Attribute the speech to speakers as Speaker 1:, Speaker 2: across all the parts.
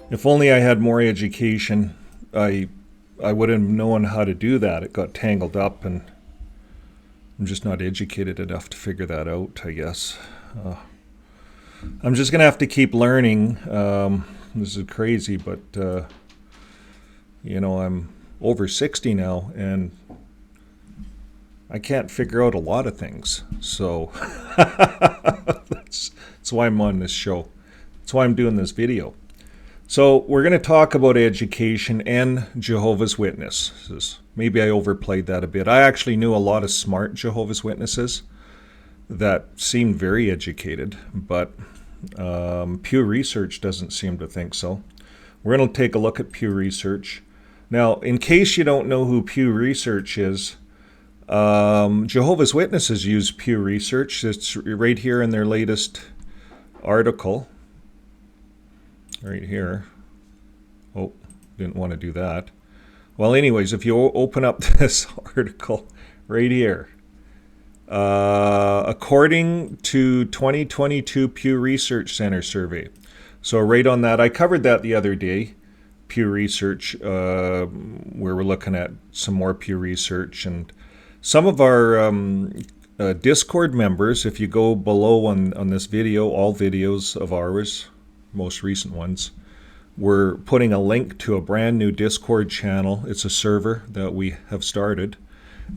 Speaker 1: If only I had more education, I would have known how to do that. It got tangled up, and I'm just not educated enough to figure that out, I guess. I'm just gonna have to keep learning. This is crazy, but I'm over 60 now, and I can't figure out a lot of things. So that's why I'm on this show. That's why I'm doing this video. So we're going to talk about education and Jehovah's Witnesses. Maybe I overplayed that a bit. I actually knew a lot of smart Jehovah's Witnesses that seemed very educated, but Pew Research doesn't seem to think so. We're going to take a look at Pew Research. Now, in case you don't know who Pew Research is, Jehovah's Witnesses use Pew Research. It's right here in their latest article. Right here. Oh, didn't want to do that. Well, anyways, if you open up this article right here, according to 2022 Pew Research Center survey. So right on that, I covered that the other day, Pew Research, where we're looking at some more Pew Research. And some of our Discord members, if you go below on this video, all videos of ours, most recent ones, we're putting a link to a brand new Discord channel. It's a server that we have started,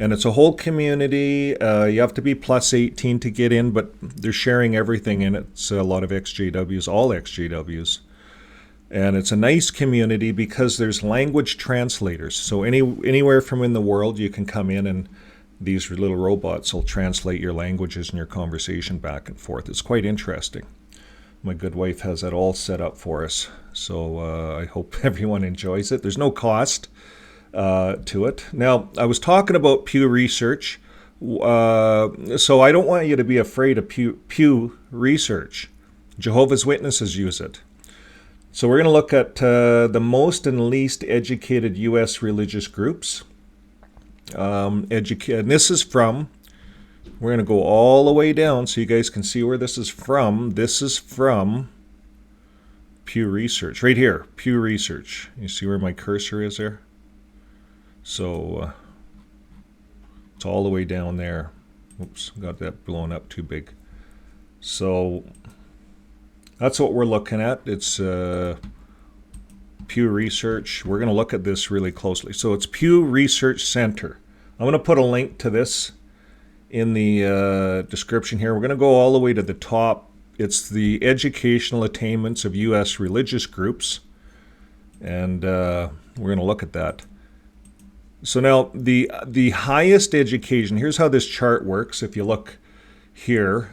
Speaker 1: and it's a whole community. You have to be plus 18 to get in, but they're sharing everything in it. It's a lot of XJWs, all XJWs. And it's a nice community because there's language translators. So anywhere from in the world you can come in, and these little robots will translate your languages and your conversation back and forth. It's quite interesting. My good wife has that all set up for us. So I hope everyone enjoys it. There's no cost to it. Now, I was talking about Pew Research. So I don't want you to be afraid of Pew Research. Jehovah's Witnesses use it. So we're going to look at the most and least educated U.S. religious groups. And this is from, we're going to go all the way down so you guys can see where this is from. This is from Pew Research. Right here, Pew Research. You see where my cursor is there? So it's all the way down there. Oops, got that blown up too big. So that's what we're looking at. It's Pew Research. We're going to look at this really closely. So it's Pew Research Center. I'm going to put a link to this in the description here. We're going to go all the way to the top. It's the educational attainments of U.S. religious groups. And we're going to look at that. So now the highest education, here's how this chart works. If you look here,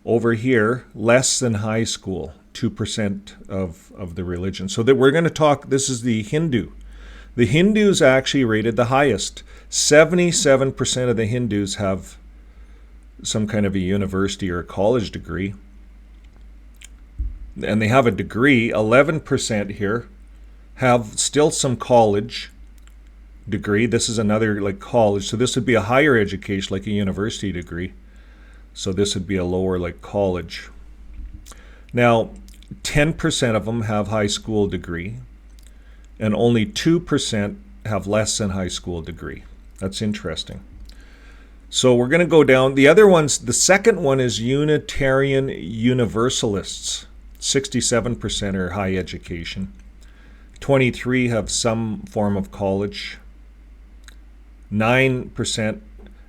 Speaker 1: over here, less than high school, 2% of the religion. So that we're going to talk, this is the Hindu. The Hindus actually rated the highest. 77% of the Hindus have some kind of a university or a college degree. And they have a degree. 11% here have still some college degree. This is another like college. So this would be a higher education, like a university degree. So this would be a lower like college. Now, 10% of them have high school degree, and only 2% have less than high school degree. That's interesting. So we're going to go down. The other ones, the second one is Unitarian Universalists. 67% are high education. 23 have some form of college. 9%,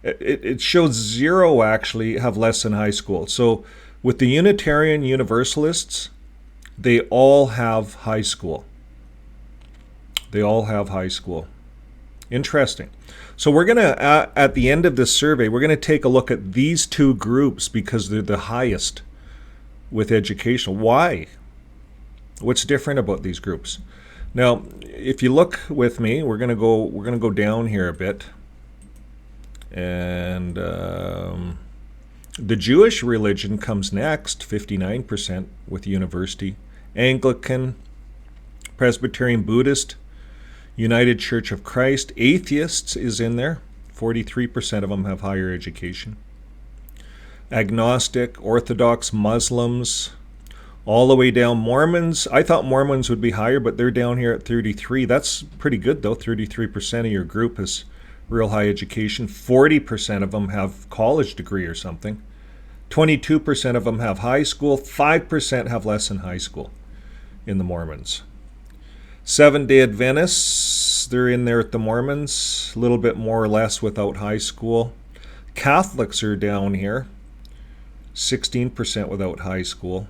Speaker 1: it shows 0 actually have less than high school. So with the Unitarian Universalists, they all have high school. They all have high school. Interesting. So we're going to, at the end of this survey, we're going to take a look at these two groups because they're the highest with education. Why? What's different about these groups? Now, if you look with me, we're going to go down here a bit. And the Jewish religion comes next, 59% with university. Anglican, Presbyterian, Buddhist, United Church of Christ, atheists is in there. 43% of them have higher education. Agnostic, Orthodox, Muslims, all the way down. Mormons, I thought Mormons would be higher, but they're down here at 33. That's pretty good, though. 33% of your group is real high education. 40% of them have college degree or something. 22% of them have high school. 5% have less than high school in the Mormons. Seventh-day Adventists, they're in there at the Mormons, a little bit more or less without high school. Catholics are down here, 16% without high school.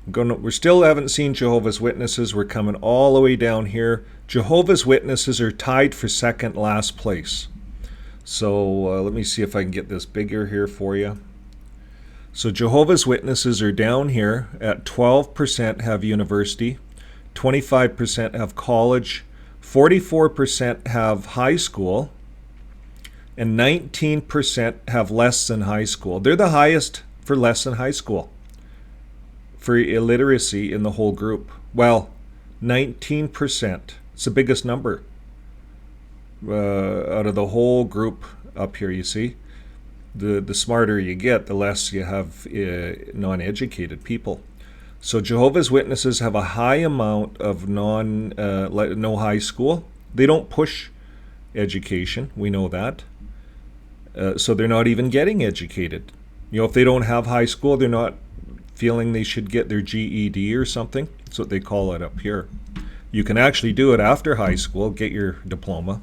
Speaker 1: We still haven't seen Jehovah's Witnesses. We're coming all the way down here. Jehovah's Witnesses are tied for second last place. So let me see if I can get this bigger here for you. So Jehovah's Witnesses are down here at 12% have university, 25% have college, 44% have high school, and 19% have less than high school. They're the highest for less than high school for illiteracy in the whole group. Well, 19%. It's the biggest number out of the whole group up here, you see. The smarter you get, the less you have non-educated people. So Jehovah's Witnesses have a high amount of no high school. They don't push education, we know that. So they're not even getting educated. If they don't have high school, they're not feeling they should get their GED or something. That's what they call it up here. You can actually do it after high school, get your diploma.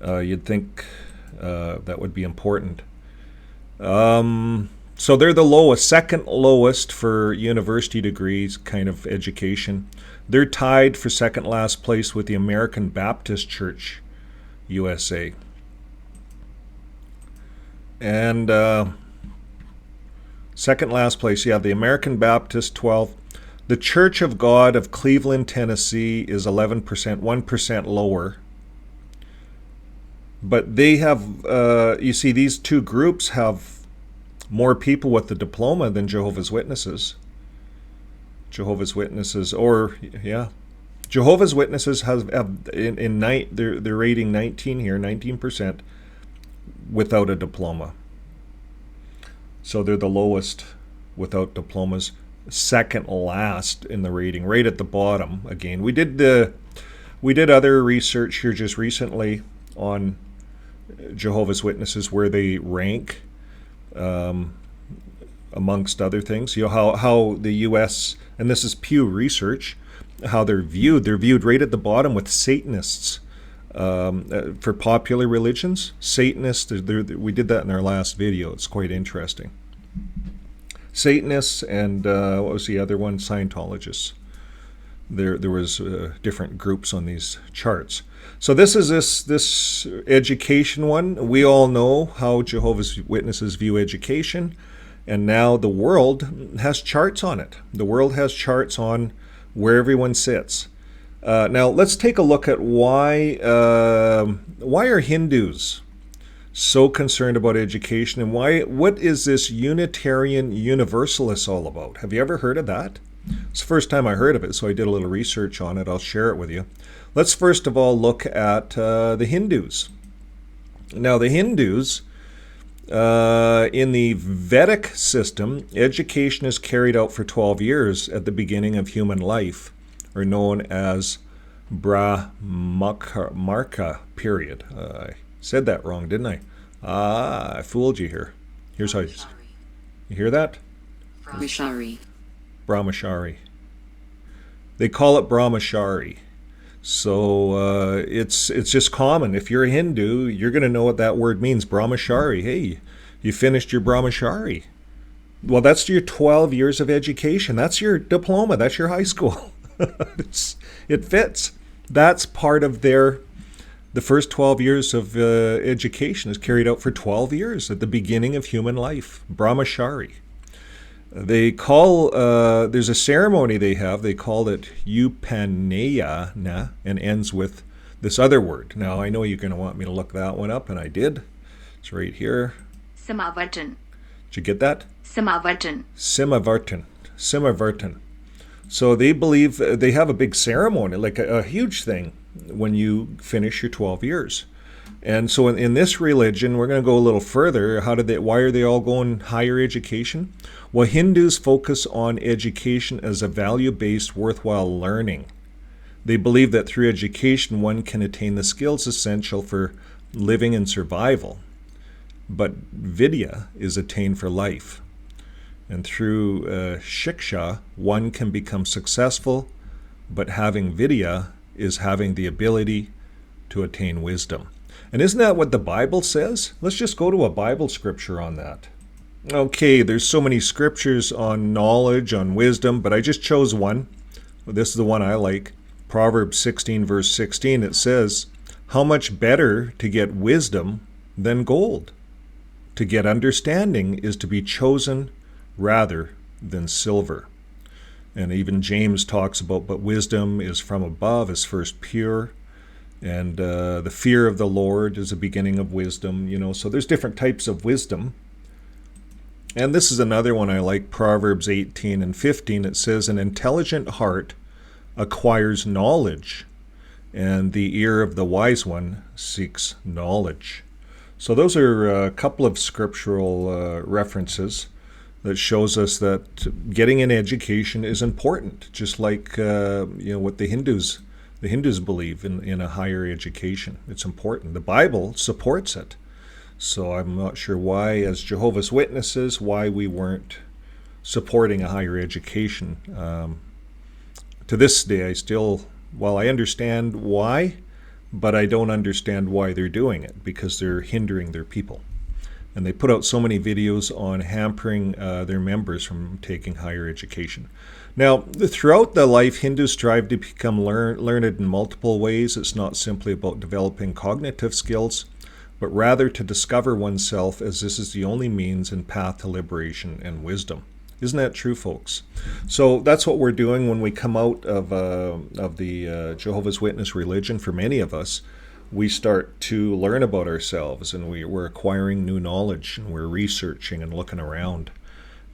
Speaker 1: You'd think that would be important. So they're the lowest, second lowest for university degrees kind of education. They're tied for second last place with the American Baptist Church, USA. And second last place, yeah, the American Baptist, 12. The Church of God of Cleveland, Tennessee is 11%, 1% lower. But they have, you see, these two groups have more people with the diploma than Jehovah's Witnesses. Jehovah's Witnesses, Jehovah's Witnesses have they're rating 19 here, 19% without a diploma. So they're the lowest without diplomas. Second last in the rating, right at the bottom. Again, we did other research here just recently on Jehovah's Witnesses where they rank amongst other things. How the U.S., and this is Pew Research, how they're viewed. They're viewed right at the bottom with Satanists. For popular religions, Satanists, we did that in our last video. It's quite interesting. Satanists and what was the other one? Scientologists. There was different groups on these charts. So this is this education one. We all know how Jehovah's Witnesses view education, and now the world has charts on it. The world has charts on where everyone sits. Now let's take a look at why are Hindus so concerned about education, and what is this Unitarian Universalist all about? Have you ever heard of that? It's the first time I heard of it, so I did a little research on it. I'll share it with you. Let's first of all look at the Hindus. Now the Hindus, in the Vedic system, education is carried out for 12 years at the beginning of human life, or known as Brahmarka period. I said that wrong, didn't I? I fooled you here. Here's how you hear that? Brahmachari. They call it Brahmachari. So it's just common. If you're a Hindu, you're going to know what that word means, Brahmachari. Hey, you finished your Brahmachari. Well, that's your 12 years of education. That's your diploma. That's your high school. It fits. That's part of the first 12 years of education is carried out for 12 years at the beginning of human life, brahmachari. They call, there's a ceremony they have, they call it upanayana, and ends with this other word. Now, I know you're going to want me to look that one up, and I did. It's right here.
Speaker 2: Samavartan.
Speaker 1: Did you get that?
Speaker 2: Samavartan.
Speaker 1: Samavartan. So they believe, they have a big ceremony, like a huge thing, when you finish your 12 years. And so in this religion, we're going to go a little further. Why are they all going higher education? Well, Hindus focus on education as a value-based, worthwhile learning. They believe that through education, one can attain the skills essential for living and survival. But vidya is attained for life. And through shiksha, one can become successful, but having vidya is having the ability to attain wisdom. And isn't that what the Bible says? Let's just go to a Bible scripture on that. Okay, there's so many scriptures on knowledge, on wisdom, but I just chose one. This is the one I like. Proverbs 16, verse 16, it says, "How much better to get wisdom than gold? To get understanding is to be chosen rather than silver." And even James talks about, but wisdom is from above, is first pure. And the fear of the Lord is a beginning of wisdom, So there's different types of wisdom. And this is another one I like, Proverbs 18 and 15. It says, "An intelligent heart acquires knowledge, and the ear of the wise one seeks knowledge." So those are a couple of scriptural references that shows us that getting an education is important, just like what the Hindus believe in a higher education. It's important. The Bible supports it. So I'm not sure why, as Jehovah's Witnesses, why we weren't supporting a higher education. To this day, I understand why, but I don't understand why they're doing it, because they're hindering their people. And they put out so many videos on hampering their members from taking higher education. Now, throughout the life, Hindus strive to become learned in multiple ways. It's not simply about developing cognitive skills, but rather to discover oneself, as this is the only means and path to liberation and wisdom. Isn't that true, folks? So that's what we're doing when we come out of the Jehovah's Witness religion. For many of us, we start to learn about ourselves, and we're acquiring new knowledge, and we're researching and looking around.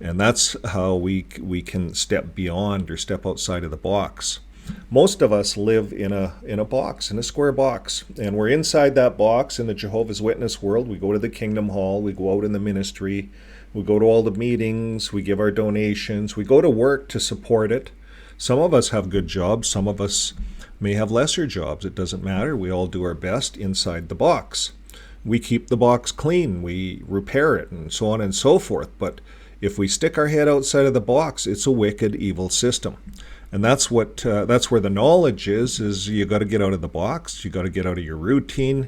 Speaker 1: And that's how we can step beyond or step outside of the box. Most of us live in a box, in a square box, and we're inside that box in the Jehovah's Witness world. We go to the Kingdom Hall, we go out in the ministry, we go to all the meetings, we give our donations, we go to work to support it. Some of us have good jobs, some of us may have lesser jobs. It doesn't matter. We all do our best inside the box. We keep the box clean, we repair it, and so on and so forth. But if we stick our head outside of the box, it's a wicked, evil system. And that's where the knowledge is you got to get out of the box. You got to get out of your routine.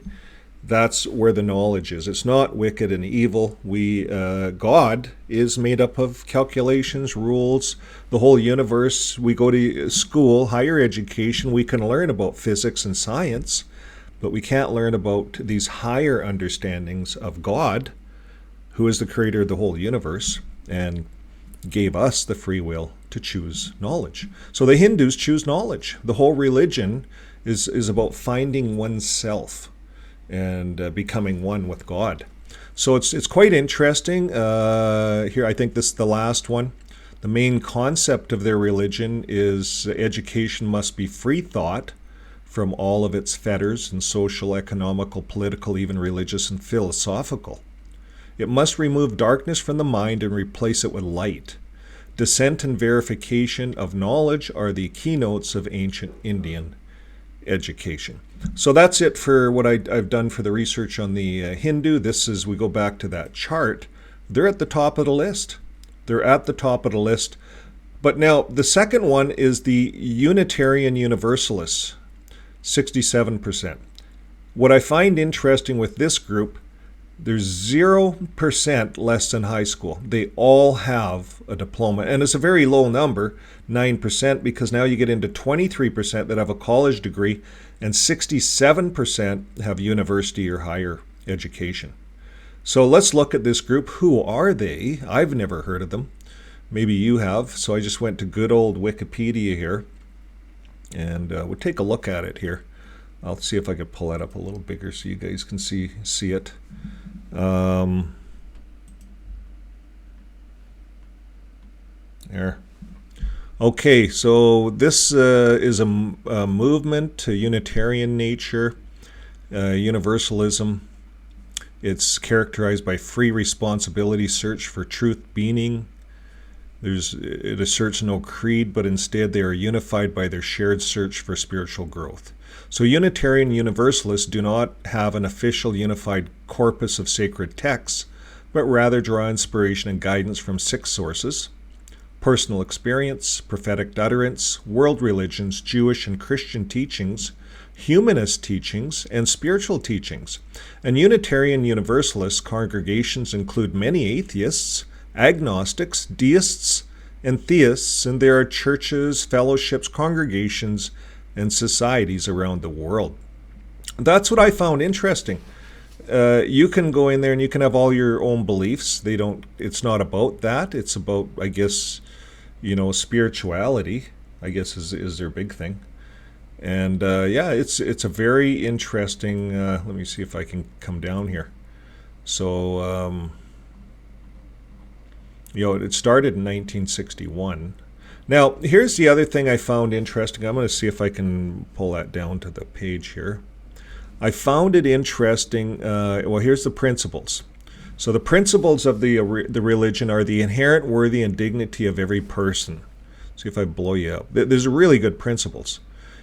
Speaker 1: That's where the knowledge is. It's not wicked and evil. God is made up of calculations, rules, the whole universe. We go to school, higher education. We can learn about physics and science, but we can't learn about these higher understandings of God, who is the creator of the whole universe and gave us the free will to choose knowledge. So the Hindus choose knowledge. The whole religion is about finding oneself and becoming one with God. So it's quite interesting. Here, I think this is the last one. The main concept of their religion is education must be free thought from all of its fetters and social, economical, political, even religious and philosophical. It must remove darkness from the mind and replace it with light. Descent and verification of knowledge are the keynotes of ancient Indian education. So that's it for what I've done for the research on the Hindu. We go back to that chart. They're at the top of the list. But now the second one is the Unitarian Universalists, 67%. What I find interesting with this group, There's 0% less than high school. They all have a diploma. And it's a very low number, 9%, because now you get into 23% that have a college degree, and 67% have university or higher education. So let's look at this group. Who are they? I've never heard of them. Maybe you have. So I just went to good old Wikipedia here, and we'll take a look at it here. I'll see if I can pull that up a little bigger so you guys can see it. There. Okay, so this is a movement to Unitarian nature, Universalism. It's characterized by free responsibility, search for truth, meaning. It asserts no creed, but instead they are unified by their shared search for spiritual growth. So Unitarian Universalists do not have an official unified corpus of sacred texts, but rather draw inspiration and guidance from 6 sources: personal experience, prophetic utterance, world religions, Jewish and Christian teachings, humanist teachings, and spiritual teachings. And Unitarian Universalist congregations include many atheists, agnostics, deists, and theists, and there are churches, fellowships, congregations, and societies around the world. That's what I found interesting. You can go in there and you can have all your own beliefs. It's not about that. It's about, I guess, spirituality, I guess is their big thing. And it's a very interesting, let me see if I can come down here. So, it started in 1961. Now, here's the other thing I found interesting. I'm going to see if I can pull that down to the page here. I found it interesting. Here's the principles. So the principles of the religion are the inherent worthy and dignity of every person. See if I blow you up. There's really good principles.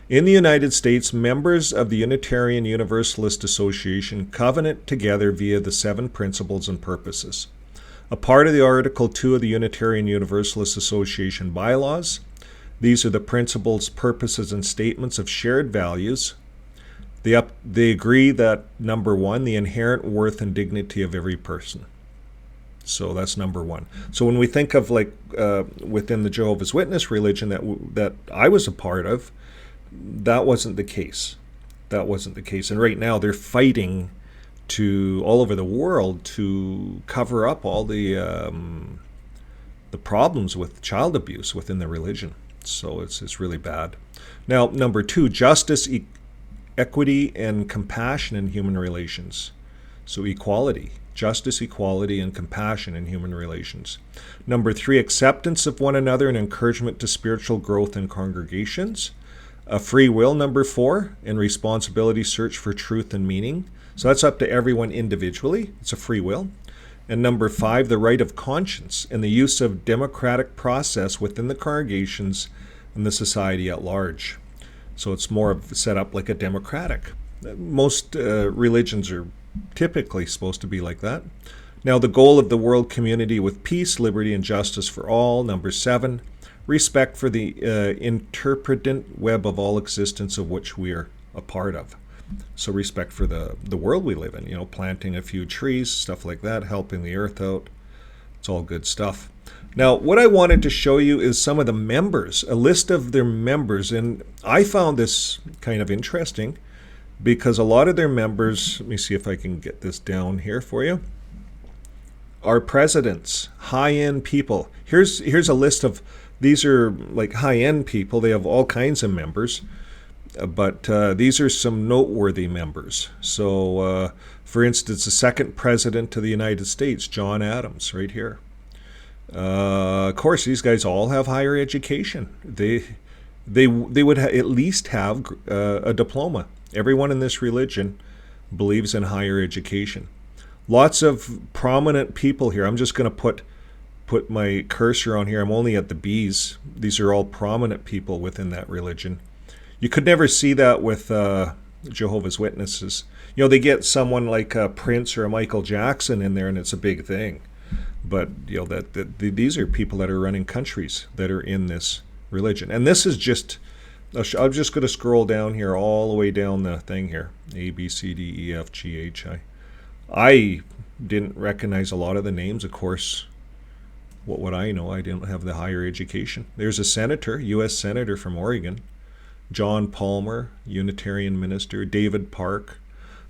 Speaker 1: In the United States, members of the Unitarian Universalist Association covenant together via the 7 principles and purposes. A part of the Article 2 of the Unitarian Universalist Association bylaws. These are the principles, purposes, and statements of shared values. They agree that, number 1, the inherent worth and dignity of every person. So that's number 1. So when we think of within the Jehovah's Witness religion that I was a part of, that wasn't the case. And right now they're fighting all over the world to cover up all the problems with child abuse within the religion. So it's really bad. Now, number 2, justice, equity, and compassion in human relations. So equality, justice, equality, and compassion in human relations. Number 3, acceptance of one another and encouragement to spiritual growth in congregations. A free will, number 4, and responsibility, search for truth and meaning. So that's up to everyone individually. It's a free will. And number 5, the right of conscience and the use of democratic process within the congregations and the society at large. So it's more of set up like a democratic. Most religions are typically supposed to be like that. Now, the goal of the world community with peace, liberty, and justice for all. Number 7, respect for the interpretant web of all existence of which we are a part of. So respect for the world we live in, planting a few trees, stuff like that, helping the earth out. It's all good stuff. Now, what I wanted to show you is some of the members, a list of their members. And I found this kind of interesting because a lot of their members, let me see if I can get this down here for you, are presidents, high-end people. Here's a list of, these are like high-end people. They have all kinds of members. But these are some noteworthy members. So, for instance, the 2nd President of the United States, John Adams, right here. Of course, these guys all have higher education. They would at least have a diploma. Everyone in this religion believes in higher education. Lots of prominent people here. I'm just going to put my cursor on here. I'm only at the B's. These are all prominent people within that religion. You could never see that with Jehovah's Witnesses. They get someone like a Prince or a Michael Jackson in there, and it's a big thing. But these are people that are running countries that are in this religion. And this is just, I'm just going to scroll down here, all the way down the thing here. A, B, C, D, E, F, G, H, I. Didn't recognize a lot of the names. Of course, what would I know? I didn't have the higher education. There's a senator, U.S. Senator from Oregon, John Palmer, Unitarian minister, David Park.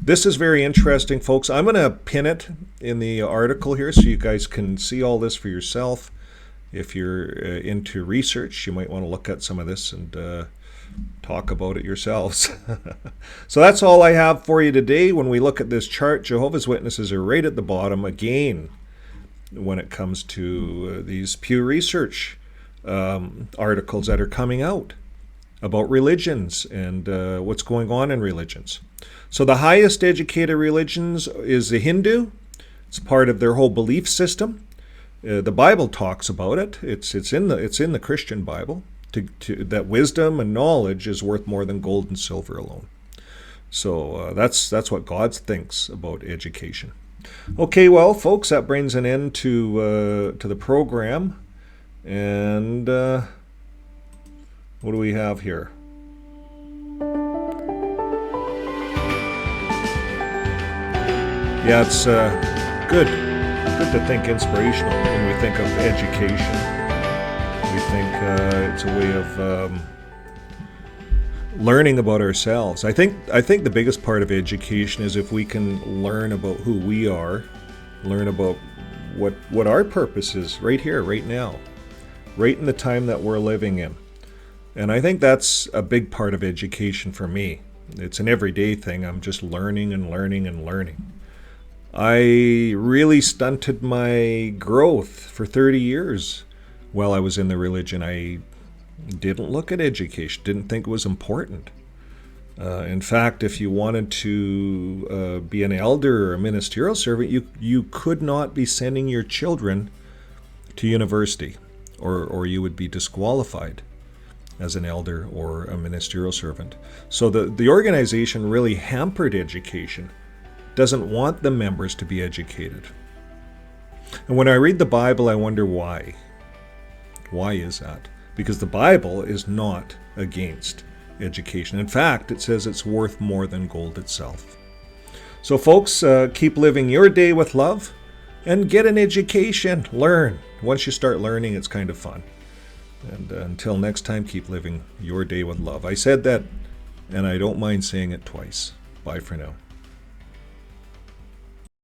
Speaker 1: This is very interesting, folks. I'm going to pin it in the article here so you guys can see all this for yourself. If you're into research, you might want to look at some of this and talk about it yourselves. So that's all I have for you today. When we look at this chart, Jehovah's Witnesses are right at the bottom again when it comes to these Pew Research articles that are coming out about religions and what's going on in religions. So the highest educated religions is the Hindu. It's part of their whole belief system. The Bible talks about it. It's in the Christian Bible that wisdom and knowledge is worth more than gold and silver alone. So that's what God thinks about education. Okay, well, folks, that brings an end to the program. And what do we have here? Yeah, it's good to think inspirational when we think of education. We think it's a way of learning about ourselves. I think the biggest part of education is if we can learn about who we are, learn about what our purpose is right here, right now, right in the time that we're living in. And I think that's a big part of education for me. It's an everyday thing. I'm just learning and learning and learning. I really stunted my growth for 30 years while I was in the religion. I didn't look at education, didn't think it was important. In fact, if you wanted to be an elder or a ministerial servant, you could not be sending your children to university, or you would be disqualified as an elder or a ministerial servant. So the organization really hampered education, doesn't want the members to be educated. And when I read the Bible, I wonder why. Why is that? Because the Bible is not against education. In fact, it says it's worth more than gold itself. So folks, keep living your day with love and get an education. Learn. Once you start learning, it's kind of fun. And until next time, keep living your day with love. I said that, and I don't mind saying it twice. Bye for now.